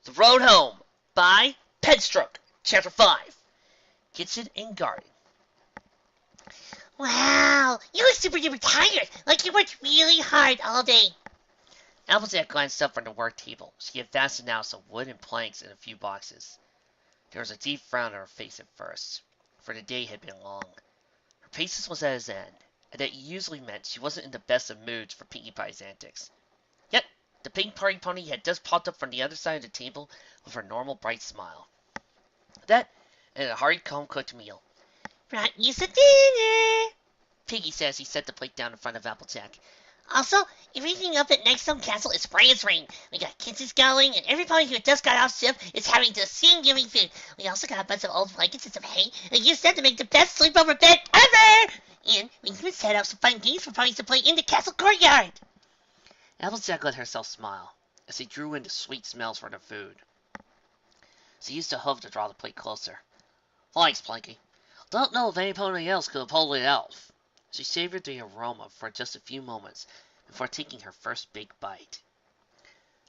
The Road Home by Penstroke, Chapter 5, Kitchen and Garden. Wow, you look super duper tired, like you worked really hard all day. Applejack glanced up from the work table. She had fastened out some wooden planks in a few boxes. There was a deep frown on her face at first, for the day had been long. Her patience was at its end, and that usually meant she wasn't in the best of moods for Pinkie Pie's antics. Yet, the pink party pony had just popped up from the other side of the table with her normal bright smile. That, and a hearty home-cooked meal. Brought you some dinner, Piggy said as he set the plate down in front of Applejack. Also, everything up at Nightstone Castle is bright as rain. We got kisses going, and everybody who just got off shift is having to sing giving food. We also got a bunch of old blankets and some hay, and you said to make the best sleepover bed ever! And we even set up some fun games for parties to play in the castle courtyard. Applejack let herself smile as he drew in the sweet smells from the food. She used to hover to draw the plate closer. Thanks, Planky. Don't know if anybody else could have pulled it off. She savored the aroma for just a few moments before taking her first big bite.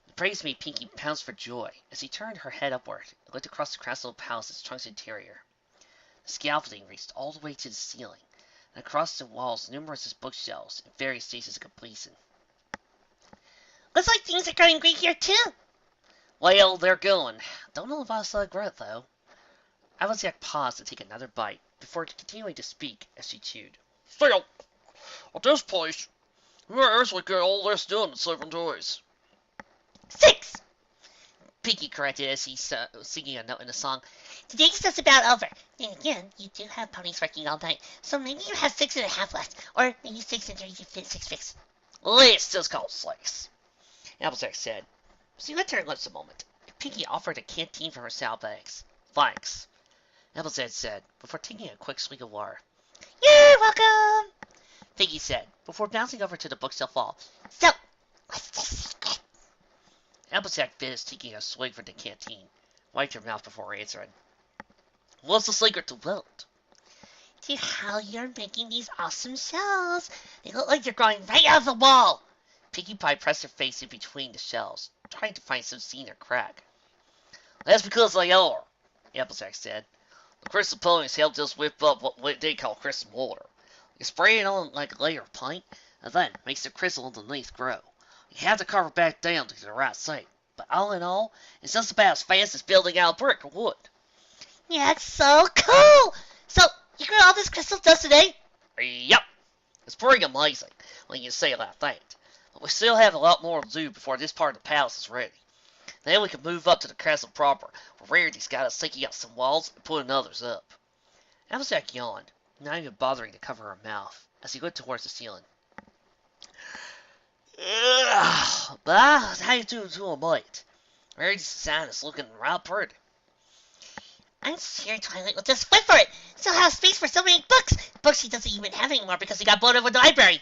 The praise-made Pinky pounced for joy as he turned her head upward and looked across the castle palace's trunk's interior. The scaffolding reached all the way to the ceiling, and across the walls numerous bookshelves in various stages of completion. Looks like things are going great here, too. Well, they're going. Don't know if I saw growth, though. Applejack paused to take another bite before continuing to speak as she chewed. Still, at this place, we actually get all this done in 7 days. 6! Pinky corrected as he singing a note in the song. Today's just about over. Then again, you do have ponies working all night, so maybe you have 6.5 left, or maybe 6 and 6 fixed. Let's just call 6, Applejack said. She let her lips a moment. Pinky offered a canteen for her saddlebags. Thanks, Applejack said, before taking a quick swig of water. You're welcome, Pinky said, before bouncing over to the bookshelf wall. So, what's the secret? Applejack finished taking a swig from the canteen, wiped her mouth before answering. What's the secret to wealth? To how you're making these awesome shells. They look like they're growing right out of the wall. Pinkie Pie pressed her face in between the shells, trying to find some seam or crack. That's because they are, Applejack said. The crystal ponies helped us whip up what they call crystal water. You spray it on like a layer of paint, and then makes the crystal underneath grow. You have to carve it back down to the right shape, but all in all, it's just about as fast as building out brick or wood. Yeah, that's so cool! So, you grew all this crystal dust today? Yep. It's pretty amazing when you say it like that. But we still have a lot more to do before this part of the palace is ready. Then we can move up to the castle proper, where Rarity's got us sticking out some walls and putting others up. Applejack yawned, not even bothering to cover her mouth, as he looked towards the ceiling. But how you doing to a bite? Rarity's design is looking right pretty. I'm sure Twilight will just wait for it. She'll have space for so many books. Books she doesn't even have anymore because they got blown over the library.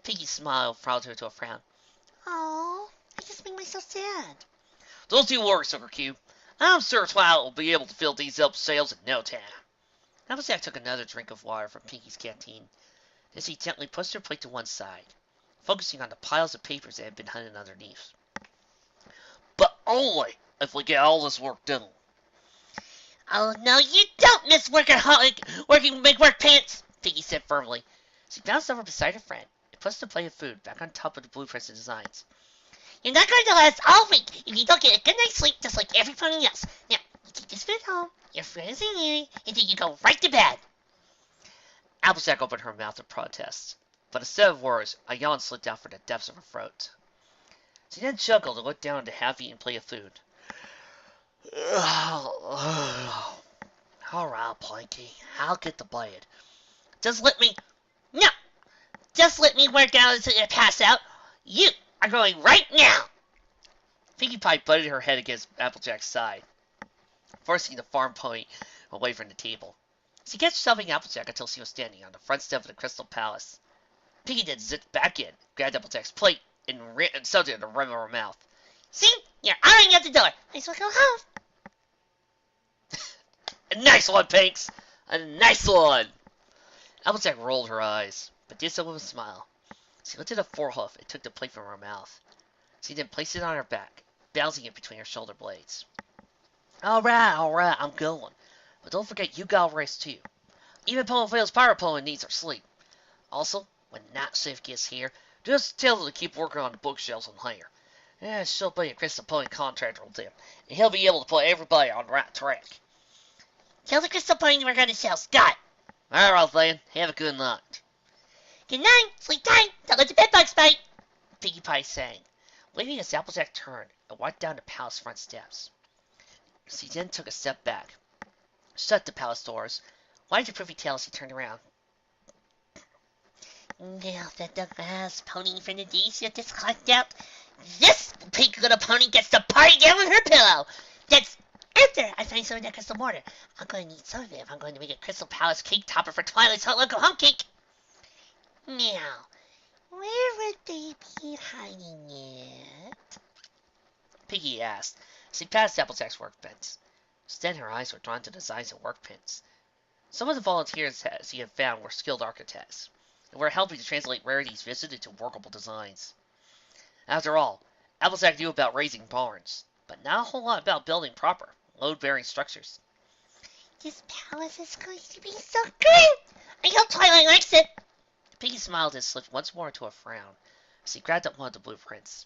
Piggy smiled, frowned her to a frown. Oh, I just make myself sad. Don't you worry, Sugar Cube. I'm sure Twilight will be able to fill these up sales in no time. Applejack took another drink of water from Pinky's canteen, as he gently pushed her plate to one side, focusing on the piles of papers that had been hidden underneath. But only if we get all this work done. Oh, no, you don't, Miss Workaholic, working big work pants, Piggy said firmly. She bounced over beside her friend and pushed the plate of food back on top of the blueprints and designs. You're not going to last all week if you don't get a good night's sleep just like everybody else. Now, you take this food home, your friends and you, and then you go right to bed. Applejack opened her mouth to protest, but instead of words, a yawn slid down from the depths of her throat. She then chuckled and looked down at the half-eaten plate of food. Alright, Planky, I'll get to bed. Just let me... No! Just let me work out until you pass out. You are going right now! Pinkie Pie butted her head against Applejack's side, forcing the farm pony away from the table. She kept shoving Applejack until she was standing on the front step of the Crystal Palace. Pinkie then zipped back in, grabbed Applejack's plate, and shoved it in the rim of her mouth. See? You're already at the door. Might as well go home. A nice one, Pinks! A nice one! Applejack rolled her eyes, but did so with a smile. She lifted a forehoof and took the plate from her mouth. She then placed it on her back, bouncing it between her shoulder blades. Alright, I'm going. But don't forget you gotta rest too. Even Ponytail's Pirate Pony needs her sleep. Also, when Night Shift gets here, just tell them to keep working on the bookshelves in here. Yeah, she'll be a Crystal Pony contractor with them, and he'll be able to put everybody on the right track. Tell the Crystal Pony to work on the shelves. Got it. Alright then, have a good night. Good night. Sleep tight. Don't let the bedbugs bite. Pinkie Pie sang, waving as Applejack turned and walked down the palace front steps. She then took a step back, shut the palace doors, wiped her privy tail as he turned around. Now that the last pony from the days you just clocked out, this pink little pony gets to party down with her pillow. That's after I find some of that crystal mortar. I'm going to need some of it if I'm going to make a Crystal Palace cake topper for Twilight's hot local home cake. Now, where would they be hiding it? Piggy asked as he passed Applejack's workbench. Then her eyes were drawn to the designs of workpins. Some of the volunteers he had found were skilled architects, and were helping to translate Rarity's visit into workable designs. After all, Applejack knew about raising barns, but not a whole lot about building proper, load-bearing structures. This palace is going to be so great! I hope Twilight likes it! Piggy smiled and slipped once more into a frown as he grabbed up one of the blueprints.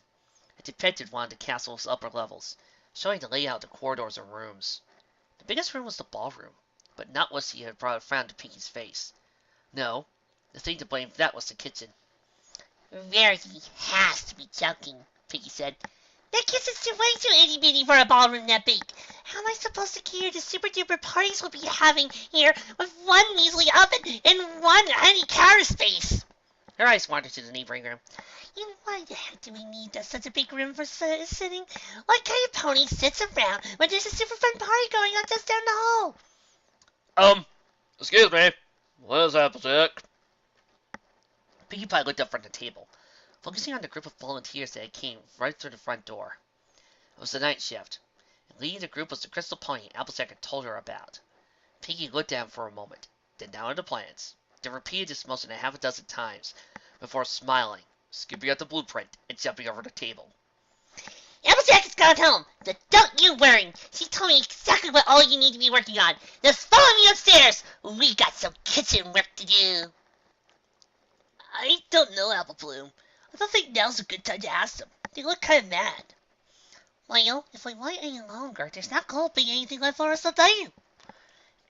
It depicted one of the castle's upper levels, showing the layout of the corridors and rooms. The biggest room was the ballroom, but not what he had brought a frown to Piggy's face. No, the thing to blame for that was the kitchen. Rarity has to be joking, Piggy said. That kitchen's way too itty-bitty for a ballroom that big. How am I supposed to cater the super-duper parties we'll be having here with one measly oven and one tiny counter space? Her eyes wandered to the neighboring room. And why the heck do we need such a big room for sitting? What kind of pony sits around when there's a super fun party going on just down the hall? Excuse me. Where's Applejack? Pinkie Pie looked up from the table, focusing on the group of volunteers that came right through the front door. It was the night shift, and leading the group was the crystal pony Applejack had told her about. Pinkie looked at him for a moment, then down at the plans, then repeated this motion a half a dozen times, before smiling, scooping out the blueprint, and jumping over the table. Applejack has gone home, so don't you worry. She told me exactly what all you need to be working on. Just follow me upstairs. We got some kitchen work to do. I don't know, Apple Bloom. I don't think now's a good time to ask them. They look kind of mad. Well, if we wait any longer, there's not going to be anything left for us to do.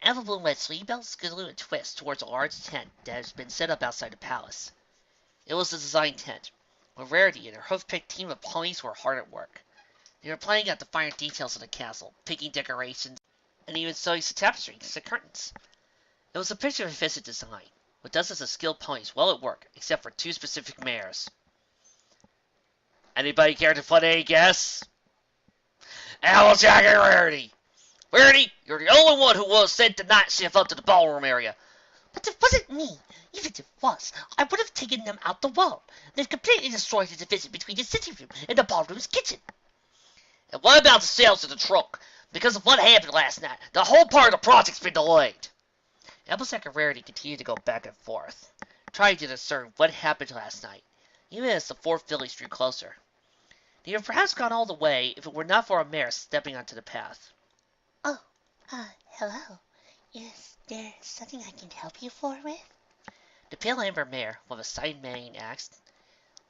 Apple Bloom led Sleepybell, Skidaloo, and Twist towards a large tent that has been set up outside the palace. It was a design tent, where Rarity and her hoof-picked team of ponies were hard at work. They were planning out the finer details of the castle, picking decorations, and even sewing some tapestries and curtains. It was a picture of a visit design, with dozens of skilled ponies well at work, except for two specific mares. Anybody care to put any guess? Applejack and Rarity! Rarity, you're the only one who was sent the night shift up to the ballroom area. But it wasn't me. Even if it was, I would have taken them out the wall. They've completely destroyed the division between the sitting room and the ballroom's kitchen. And what about the sales in the trunk? Because of what happened last night, the whole part of the project's been delayed. Applejack and Rarity continued to go back and forth, trying to discern what happened last night, even as the four fillies drew closer. They had perhaps gone all the way if it were not for a mare stepping onto the path. Hello. Is there something I can help you with? The pale amber mare, with a side mane, asked.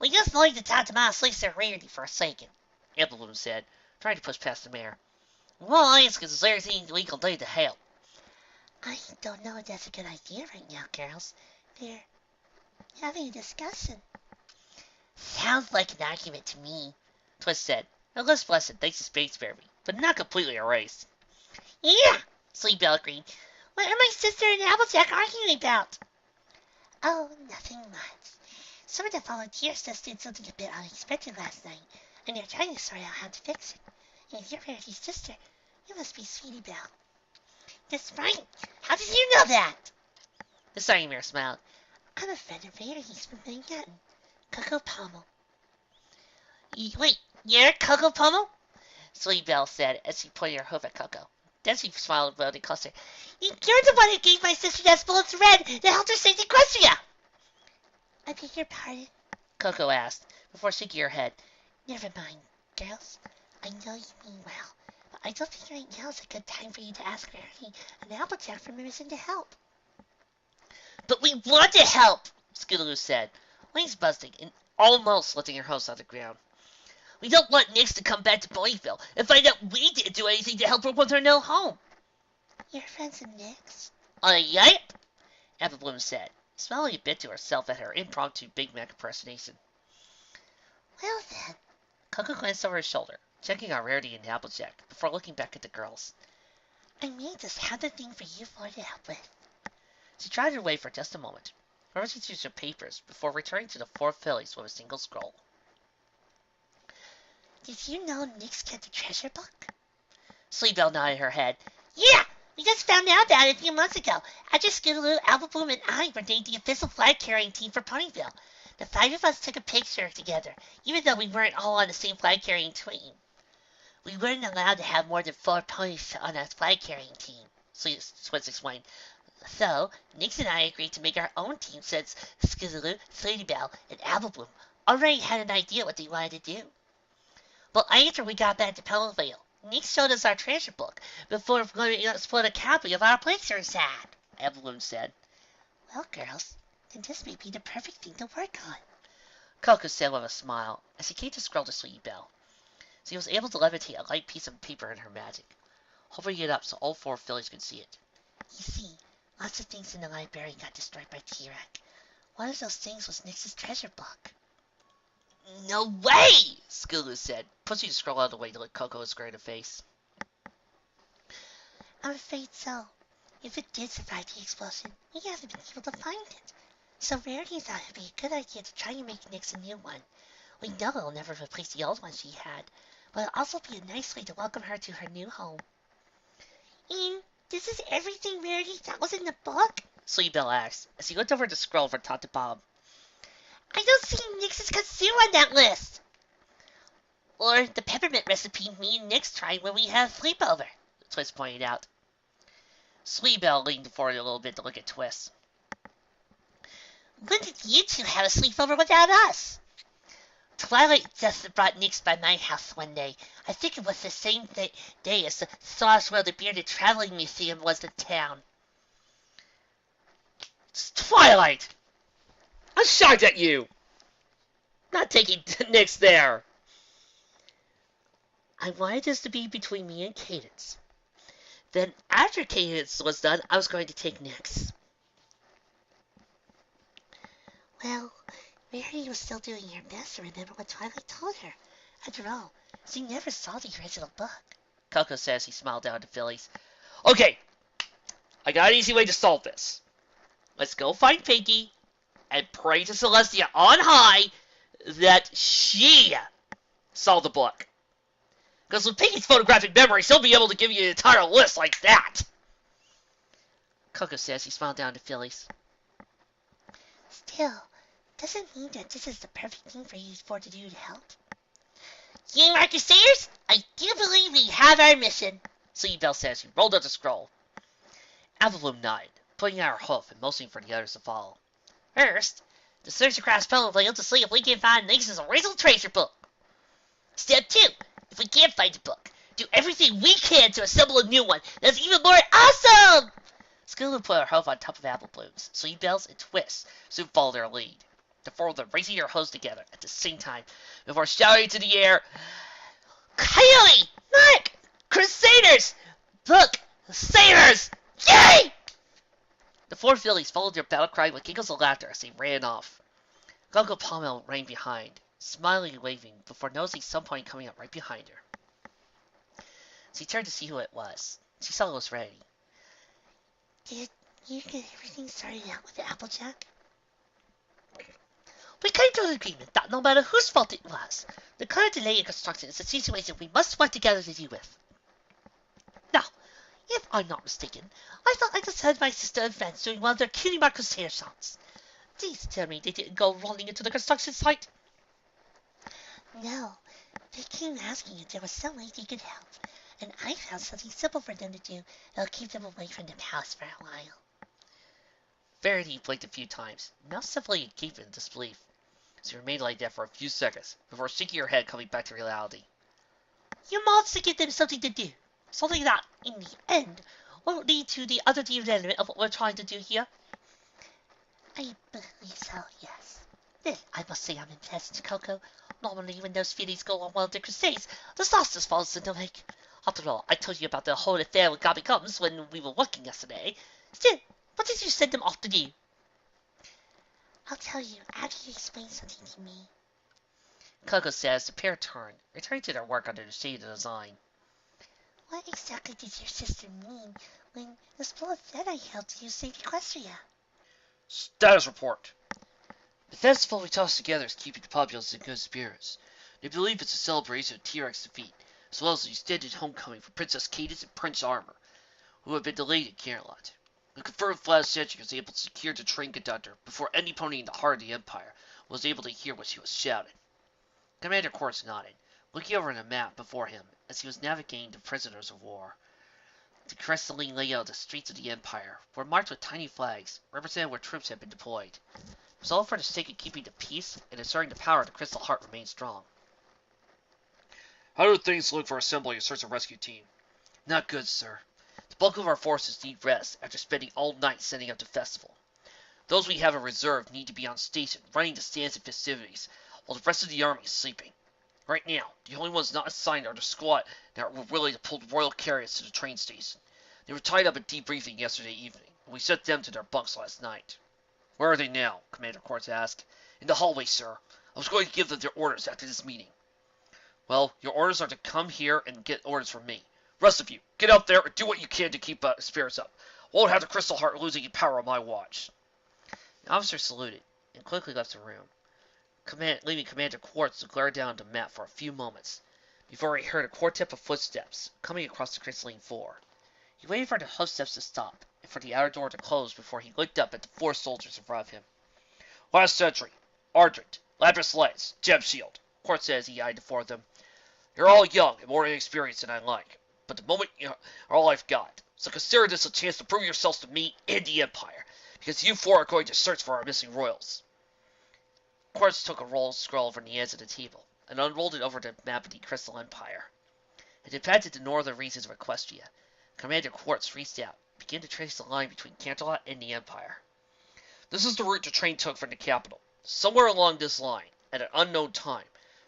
We just like to talk to my sister Rarity for a second, Apple Bloom said, trying to push past the mare. Well, I ask is there anything we can do to help? I don't know if that's a good idea right now, girls. They're having a discussion. Sounds like an argument to me, Twist said, her lips blessed thanks to Space Fairy, but not completely erased. Yeah, Sleepybell agreed. What are my sister and Applejack arguing about? Oh, nothing much. Some of the volunteers just did something a bit unexpected last night, and they're trying to sort out how to fix it. And if you're Rarity's sister, you must be Sweetie Belle. That's right. How did you know that? The Sighing Mare smiled. I'm a friend of Rarity's from Manhattan. Coco Pommel. Wait, you're Coco Pommel? Sleepybell said as she pointed her hoof at Coco. Then she smiled and closer. You're the one who gave my sister that bullet thread that helped her save Equestria. I beg your pardon? Coco asked, before shaking her head. Never mind, girls. I know you mean well, but I don't think right now is a good time for you to ask Rarity and Applejack for permission to help. But we want to help, Skidaloo said, wings buzzing and almost lifting her hose out of the ground. We don't want Nix to come back to Ponyville and find out we didn't do anything to help her with her new home. You're friends with Nix? Yep, Apple Bloom said, smiling a bit to herself at her impromptu Big Mac impersonation. Well then. Coco glanced over his shoulder, checking out Rarity and Applejack before looking back at the girls. I may just have the thing for you four to help with. She tried her way for just a moment, rummaging through some papers before returning to the 4 fillies with a single scroll. Did you know Nix kept the treasure book? Sleepbell nodded her head. Yeah! We just found out about it a few months ago, after Skidaloo, Applebloom, and I were named the official flag-carrying team for Ponyville. The 5 of us took a picture together, even though we weren't all on the same flag-carrying team. We weren't allowed to have more than 4 ponies on our flag-carrying team, Switz explained. So, Nix and I agreed to make our own team since Skidaloo, Sleepbell, and Applebloom already had an idea what they wanted to do. Well, after we got back to Ponyville, Nix showed us our treasure book before letting us put a copy of our picture inside, Evelyn said. Well, girls, then this may be the perfect thing to work on, Coco said with a smile as she came to scroll to Sweetie Belle. She was able to levitate a light piece of paper in her magic, hovering it up so all 4 fillies could see it. You see, lots of things in the library got destroyed by T-Rex. One of those things was Nix's treasure book. No way! Skidaloo said, pushing the scroll out of the way to let Coco square in the face. I'm afraid so. If it did survive the explosion, we haven't been able to find it. So Rarity thought it'd be a good idea to try and make Nix a new one. We know it'll never replace the old one she had, but it'll also be a nice way to welcome her to her new home. And this is everything Rarity thought was in the book? Sleepbell asked, as he looked over the scroll from top to bottom. I don't see Nix's kazoo on that list. Or the peppermint recipe me and Nix tried when we had a sleepover, Twist pointed out. Sleepbell leaned forward a little bit to look at Twist. When did you two have a sleepover without us? Twilight just brought Nix by my house one day. I think it was the same day as the Sawswell the Bearded Traveling Museum was in town. It's Twilight! I'm shocked at you! Not taking Nix there! I wanted this to be between me and Cadence. Then, after Cadence was done, I was going to take Nix. Well, Mary was still doing her best to remember what Twilight told her. After all, she never saw the original book. Coco says he smiled down at the fillies. Okay, I got an easy way to solve this. Let's go find Pinky and pray to Celestia on high that she saw the book. Because with Pinky's photographic memory, she'll be able to give you an entire list like that. Coco says he smiled down at the fillies. Still, doesn't mean that this is the perfect thing for you four to do to help. You Crusaders, I do believe we have our mission, Sleepbell says he rolled out the scroll. Applebloom nodded, putting out her hoof and motioning for the others to follow. First, to search across Ponyville to see if we can find Nix's original treasure book. Step 2, if we can't find the book, do everything we can to assemble a new one that's even more awesome! Skidaloo put her hoof on top of Applebloom's. Sleepbell's and Twist soon followed their lead. The 4 of them raising their hose together at the same time before shouting into the air, Coyote! Mark! Crusaders! Book! Savers! Yay! The 4 fillies followed their battle cry with giggles of laughter as they ran off. Coco Pommel ran behind, smiling and waving before noticing some point coming up right behind her. She turned to see who it was. She saw it was Rarity. Did you get everything started out with Applejack? We came to an agreement that no matter whose fault it was, the current delay in construction is a situation we must work together to deal with. Now, if I'm not mistaken, I thought I just heard my sister and friends doing one of their Cutie Mark Crusader songs. Please tell me they didn't go running into the construction site. No, they came asking if there was some way they could help, and I found something simple for them to do that'll keep them away from the house for a while. Rarity blinked a few times, now simply gaped in disbelief. She remained like that for a few seconds, before shaking her head coming back to reality. You must give them something to do. Something that, in the end, won't lead to the utter derailment of what we're trying to do here. I believe so, yes. Then I must say I'm impressed, Coco. Normally, when those feelings go on wild crusades, the sauce just falls into lake. After all, I told you about the whole affair with Gobby Gums when we were working yesterday. Still, what did you send them off to do? I'll tell you after you explain something to me. Coco says the pair turned, returning to their work under the shade of design. What exactly did your sister mean when the spell that I helped you save Equestria? Status report. The festival we tossed together is keeping the populace in good spirits. They believe it's a celebration of T-Rex defeat, as well as the extended homecoming for Princess Cadence and Prince Armor, who have been delayed in Camelot. The confirmed Flash Sentry was able to secure the train conductor before any pony in the heart of the Empire was able to hear what she was shouting. Commander Quartz nodded, looking over at a map before him as he was navigating the prisoners of war. The crystalline layout of the streets of the Empire were marked with tiny flags, representing where troops had been deployed. It was all for the sake of keeping the peace and ensuring the power of the Crystal Heart remained strong. How do things look for assembling a search and rescue team? Not good, sir. The bulk of our forces need rest after spending all night setting up the festival. Those we have in reserve need to be on station, running the stands and festivities, while the rest of the army is sleeping. Right now, the only ones not assigned are the squad that were willing to pull the royal carriers to the train station. They were tied up in debriefing yesterday evening, and we sent them to their bunks last night. Where are they now? Commander Quartz asked. In the hallway, sir. I was going to give them their orders after this meeting. Well, your orders are to come here and get orders from me. Rest of you, get out there and do what you can to keep spirits up. Won't have the Crystal Heart losing power on my watch. The officer saluted and quickly left the room, leaving Commander Quartz to glare down at the map for a few moments before he heard a quartet of footsteps coming across the crystalline floor. He waited for the footsteps to stop and for the outer door to close before he looked up at the 4 soldiers above him. Last Sentry, Ardent, Lapis Lance, Gem Shield, Quartz said as he eyed the 4 of them. You're all young and more inexperienced than I like, but the moment are all I've got. So consider this a chance to prove yourselves to me and the Empire, because you 4 are going to search for our missing royals. Quartz took a roll scroll from the edge of the table and unrolled it over the map of the Crystal Empire. It depicted the northern regions of Equestria. Commander Quartz reached out, began to trace the line between Canterlot and the Empire. This is the route the train took from the capital. Somewhere along this line, at an unknown time,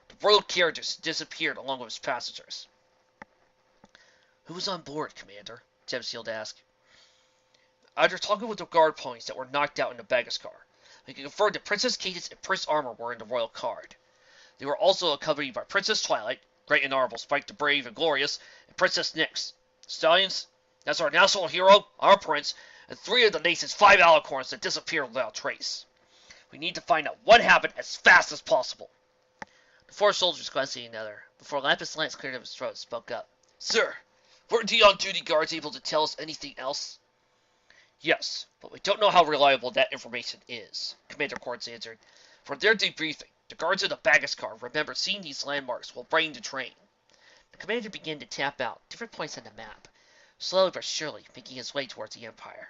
the royal carriages disappeared along with its passengers. Who was on board, Commander? Gemshield asked. After talking with the guard ponies that were knocked out in the baggage car, we can confirm that Princess Cadence and Prince Armor were in the royal card. They were also accompanied by Princess Twilight, Great and Honorable Spike the Brave and Glorious, and Princess Nyx. Stallions, that's our national hero, our prince, and 3 of the nation's 5 alicorns that disappeared without trace. We need to find out what happened as fast as possible. The 4 soldiers glanced at each other before Lapis Lance cleared up his throat and spoke up. Sir, were the on-duty guards able to tell us anything else? Yes, but we don't know how reliable that information is, Commander Quartz answered. From their debriefing, the guards in the baggage car remember seeing these landmarks while bringing the train. The commander began to tap out different points on the map, slowly but surely making his way towards the Empire.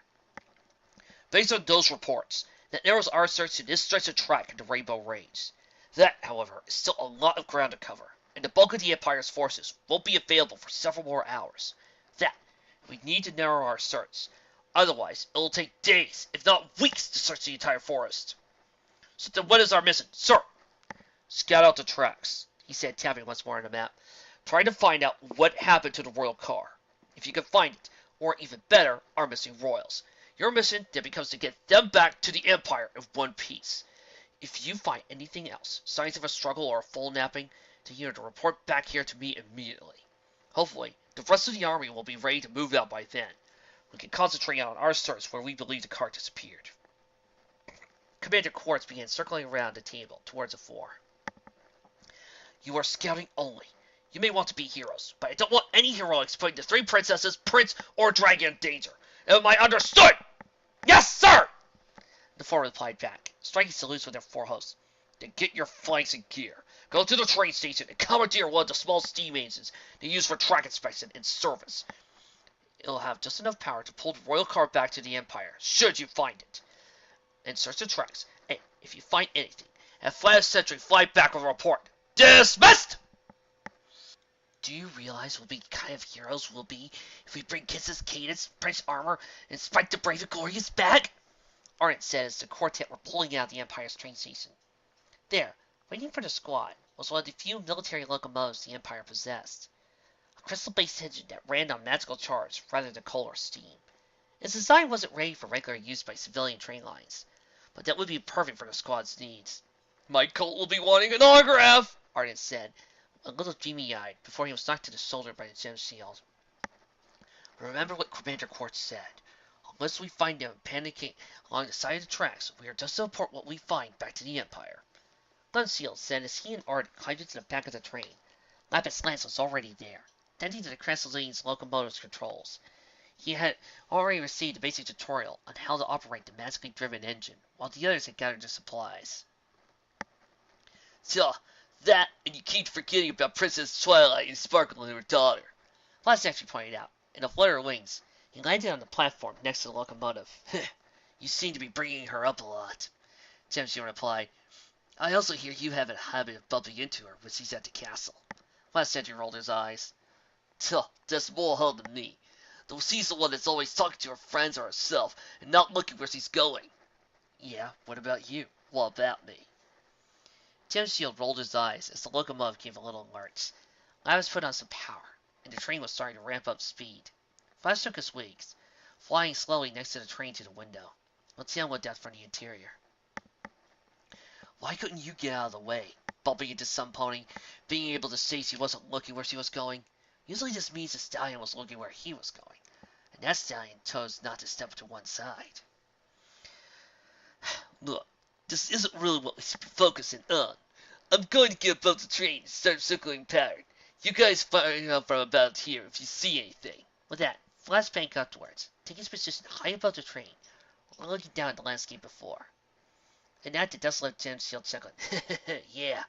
Based on those reports, that narrows our search to this stretch of track in the Rainbow Range. That, however, is still a lot of ground to cover, and the bulk of the Empire's forces won't be available for several more hours. That, we need to narrow our search. Otherwise, it will take days, if not weeks, to search the entire forest. So then what is our mission, sir? Scout out the tracks, he said, tapping once more on the map. Try to find out what happened to the royal car. If you can find it, or even better, our missing royals. Your mission then becomes to get them back to the Empire in one piece. If you find anything else, signs of a struggle or a full napping, then you are to report back here to me immediately. Hopefully, the rest of the army will be ready to move out by then. We can concentrate on our search where we believe the car disappeared. Commander Quartz began circling around the table towards the 4. You are scouting only. You may want to be heroes, but I don't want any heroics putting the 3 princesses, prince, or dragon in danger. Am I understood? Yes, sir! The 4 replied back, striking salutes with their 4 hosts. Then get your flanks in gear. Go to the train station and commandeer one of the small steam engines they use for track inspection and service. It'll have just enough power to pull the royal car back to the Empire, should you find it. And search the tracks, and if you find anything, have Flash Sentry fly back with a report. Dismissed! Do you realize what kind of heroes we'll be if we bring Kisses, Cadence, Prince Armor, and Spike the Brave and Glorious back? Ardent said as the quartet were pulling out of the Empire's train station. There, waiting for the squad, was one of the few military locomotives the Empire possessed. A crystal-based engine that ran on magical charge rather than coal or steam. Its design wasn't ready for regular use by civilian train lines, but that would be perfect for the squad's needs. My colt will be wanting an autograph, Ardent said, a little dreamy-eyed, before he was knocked to the shoulder by the gem shield. Remember what Commander Quartz said. Unless we find them panicking along the side of the tracks, we are just to report what we find back to the Empire. Gunshield said as he and Ardent climbed into the back of the train. Lapis Lance was already there, tending to the Crescentline's locomotive's controls. He had already received a basic tutorial on how to operate the magically driven engine, while the others had gathered their supplies. So, that, and you keep forgetting about Princess Twilight and Sparkle and her daughter. Flash actually pointed out. In a flutter of wings, he landed on the platform next to the locomotive. You seem to be bringing her up a lot, Gemshield replied. I also hear you have a habit of bumping into her when she's at the castle. Flash Sentry rolled his eyes. That's more her than me. Though she's the one that's always talking to her friends or herself, and not looking where she's going. Yeah, what about you? What about me? Gemshield rolled his eyes as the locomotive gave a little lurch. Lapis put on some power, and the train was starting to ramp up speed. Flash took his wings, flying slowly next to the train to the window. Lucian looked out from the interior. Why couldn't you get out of the way? Bumping into some pony, being able to say she wasn't looking where she was going. Usually this means the stallion was looking where he was going, and that stallion chose not to step to one side. Look, this isn't really what we should be focusing on. I'm going to get above the train and start circling pattern. You guys firing up from about here if you see anything. With that, Flash banked upwards, taking his position high above the train, while looking down at the landscape before. And at the desolate Gemshield chuckling. Yeah,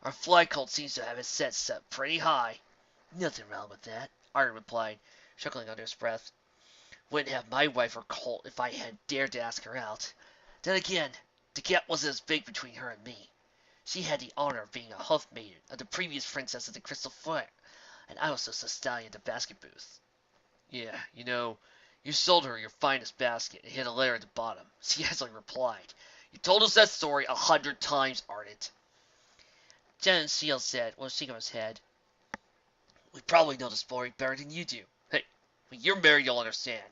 our fly cult seems to have its set pretty high. Nothing wrong with that, Ardent replied, chuckling under his breath. Wouldn't have my wife or cult if I had dared to ask her out. Then again, the gap wasn't as big between her and me. She had the honor of being a hoof maiden of the previous princess of the Crystal Flare, and I was just a stallion at the basket booth. Yeah, you sold her your finest basket and hid a letter at the bottom. She actually replied. You told us that story 100 times, Ardent. Gemshield said, while shaking his head. We probably know the story better than you do. Hey, when you're married, you'll understand.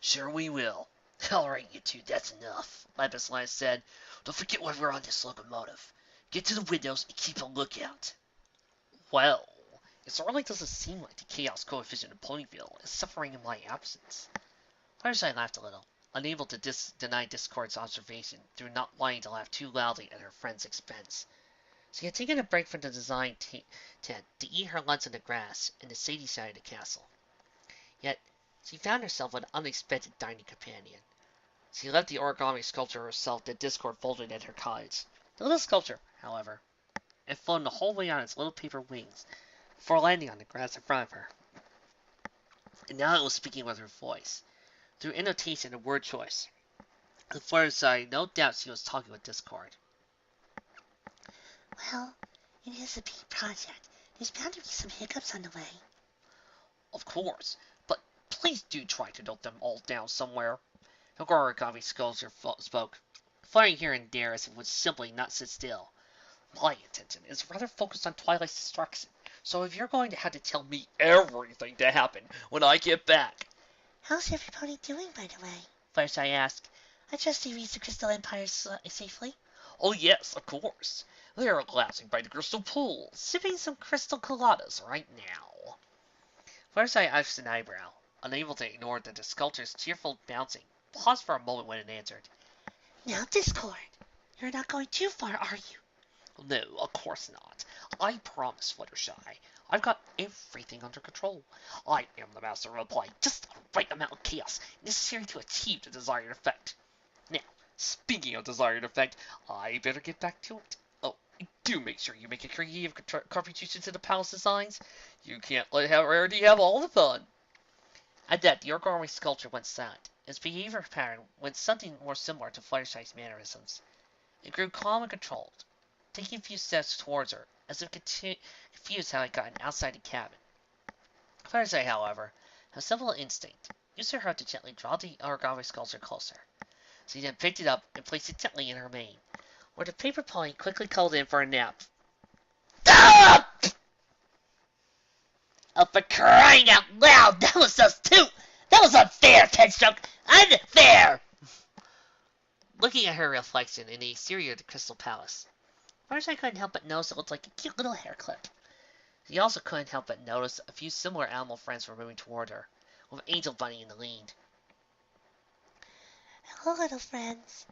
Sure we will. All right, you two, that's enough, Lapis Lance said. Don't forget why we're on this locomotive. Get to the windows and keep a lookout. Well, it certainly doesn't seem like the chaos coefficient in Ponyville is suffering in my absence. Fireside laughed a little, unable to deny Discord's observation through not wanting to laugh too loudly at her friend's expense. She had taken a break from the design tent to eat her lunch in the grass in the shady side of the castle. Yet, she found herself with an unexpected dining companion. She left the origami sculpture herself that Discord folded at her cottage. The little sculpture, however, had flown the whole way on its little paper wings before landing on the grass in front of her. And now it was speaking with her voice, through intonation and word choice. On Fireside, no doubt she was talking with Discord. Well, it is a big project. There's bound to be some hiccups on the way. Of course, but please do try to note them all down somewhere. The origami sculpture spoke, flying here and there as it would simply not sit still. My attention is rather focused on Twilight's destruction, so if you're going to have to tell me everything to happen when I get back. How's everybody doing, by the way? Fireside asked. I trust they reached the Crystal Empire safely. Oh yes, of course. They are glassing by the crystal pool, sipping some crystal coladas right now. Fireside arched an eyebrow, unable to ignore the sculptor's cheerful bouncing. Paused for a moment when it answered. Now, Discord, you're not going too far, are you? No, of course not. I promise, Fluttershy. I've got everything under control. I am the master of applying just the right amount of chaos necessary to achieve the desired effect. Now, speaking of desired effect, I better get back to it. Oh, do make sure you make a creative contribution to the palace designs. You can't let Rarity have all the fun. At that, the origami sculpture went silent. Its behavior pattern went something more similar to Fluttershy's mannerisms. It grew calm and controlled, taking a few steps towards her, as if confused how it gotten outside the cabin. Firefly, however, has simple instinct. Used her heart to gently draw the origami sculpture closer. She then picked it up and placed it gently in her mane, where the paper pony quickly called in for a nap. Ah! Oh, for crying out loud! That was unfair, Penstroke! Unfair! Looking at her reflection in the exterior of the Crystal Palace, Firefly couldn't help but notice it looked like a cute little hair clip. She also couldn't help but notice a few similar animal friends were moving toward her, with Angel Bunny in the lead. Hello, little friends.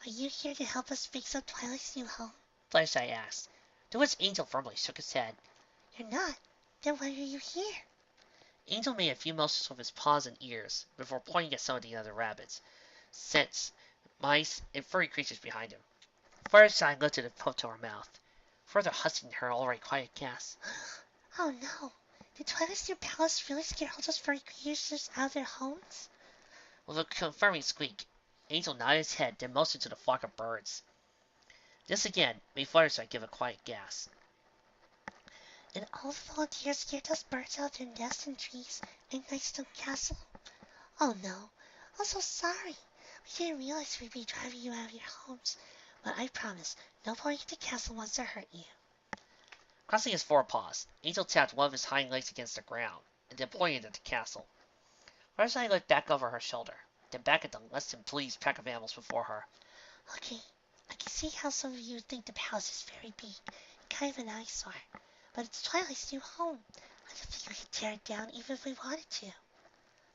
Are you here to help us fix up Twilight's new home? Fluttershy asked, to which Angel firmly shook his head. You're not. Then why are you here? Angel made a few motions with his paws and ears before pointing at some of the other rabbits, scents, mice, and furry creatures behind him. Fluttershy lifted a puff to her mouth, further husking her already quiet gasp. Oh no. Did Twilight's new palace really scare all those furry creatures out of their homes? With a confirming squeak, Angel nodded his head, then motioned to the flock of birds. This again made Fluttershy give a quiet gasp. And all the volunteers scared those birds out of their nests and trees in Nightstone Castle? Oh no. I'm so sorry. We didn't realize we'd be driving you out of your homes. But I promise, nobody at the castle wants to hurt you. Crossing his forepaws, Angel tapped one of his hind legs against the ground, and then pointed at the castle. Fluttershy looked back over her shoulder, then back at the less than pleased pack of animals before her. Okay, I can see how some of you think the palace is very big, kind of an eyesore. But it's Twilight's new home. I don't think we could tear it down even if we wanted to.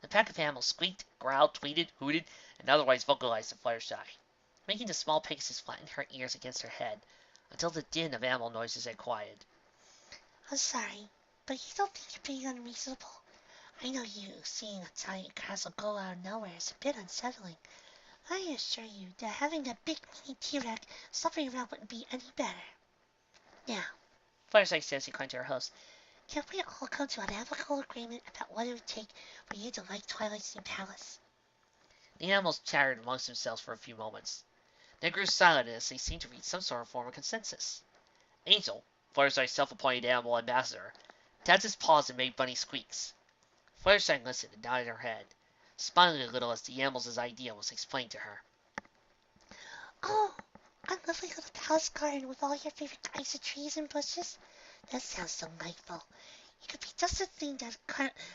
The pack of animals squeaked, growled, tweeted, hooted, and otherwise vocalized to Fluttershy, making the small Pegasus flatten her ears against her head until the din of animal noises had quieted. I'm sorry, but you don't think you're being unreasonable. I know you seeing a giant castle go out of nowhere is a bit unsettling. I assure you that having that big meaty T-Rex stomping around wouldn't be any better. Now, Fluttershy said as he climbed to her host. Can we all come to an amicable agreement about what it would take for you to like Twilight's new palace? The animals chattered amongst themselves for a few moments. They grew silent as they seemed to reach some sort of form of consensus. Angel, Fluttershy's self-appointed animal ambassador, tapped his paws and made bunny squeaks. Fluttershy listened and nodded her head, smiling a little as the animals' idea was explained to her. Oh, a lovely little palace garden with all your favorite kinds of trees and bushes? That sounds delightful. It could be just the thing that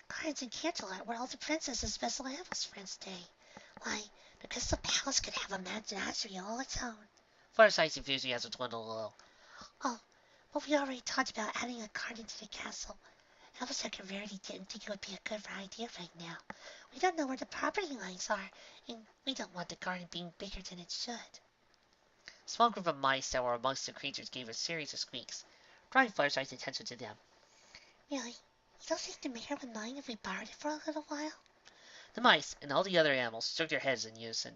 gardens in Canterlot where all the princesses' special animals friends stay. Why, the Crystal Palace could have a menagerie all its own. Fluttershy's enthusiasm dwindled a little. Oh, but we already talked about adding a garden to the castle. Applejack and Rarity didn't think it would be a good idea right now. We don't know where the property lines are, and we don't want the garden being bigger than it should. A small group of mice that were amongst the creatures gave a series of squeaks, drawing Fluttershy's attention to them. Really? You don't think the mayor would mind if we borrowed it for a little while? The mice and all the other animals shook their heads in unison.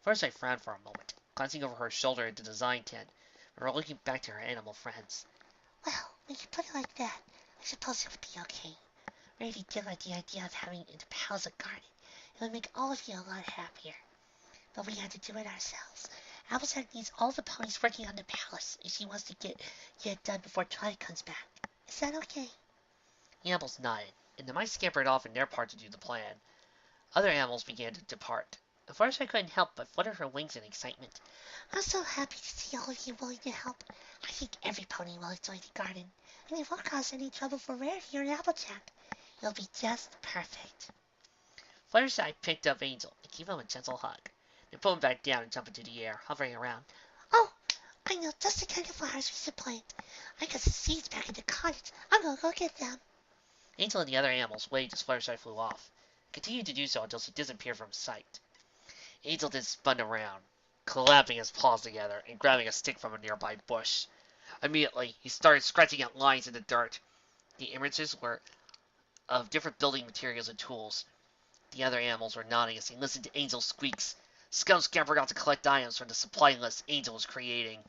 Fluttershy frowned for a moment, glancing over her shoulder at the design tent, before looking back to her animal friends. Well, when you put it like that, I suppose it would be okay. Rarity did like the idea of having in the palace a garden. It would make all of you a lot happier. But we had to do it ourselves. Applejack needs all the ponies working on the palace if she wants to get it done before Twilight comes back. Is that okay? The animals nodded, and the mice scampered off in their part to do the plan. Other animals began to depart. Fluttershy couldn't help but flutter her wings in excitement. I'm so happy to see all of you willing to help. I think every pony will enjoy the garden, and it won't cause any trouble for Rarity or Applejack. It'll be just perfect. Fluttershy picked up Angel and gave him a gentle hug, then put him back down and jumped into the air, hovering around. Oh, I know just the kind of flowers we should plant. I got some seeds back in the cottage. I'm gonna go get them. Angel and the other animals waved as Fluttershy flew off, continued to do so until she disappeared from sight. Angel then spun around, clapping his paws together and grabbing a stick from a nearby bush. Immediately, he started scratching out lines in the dirt. The images were of different building materials and tools. The other animals were nodding as they listened to Angel's squeaks. Scum scampered out to collect items from the supply list Angel was creating.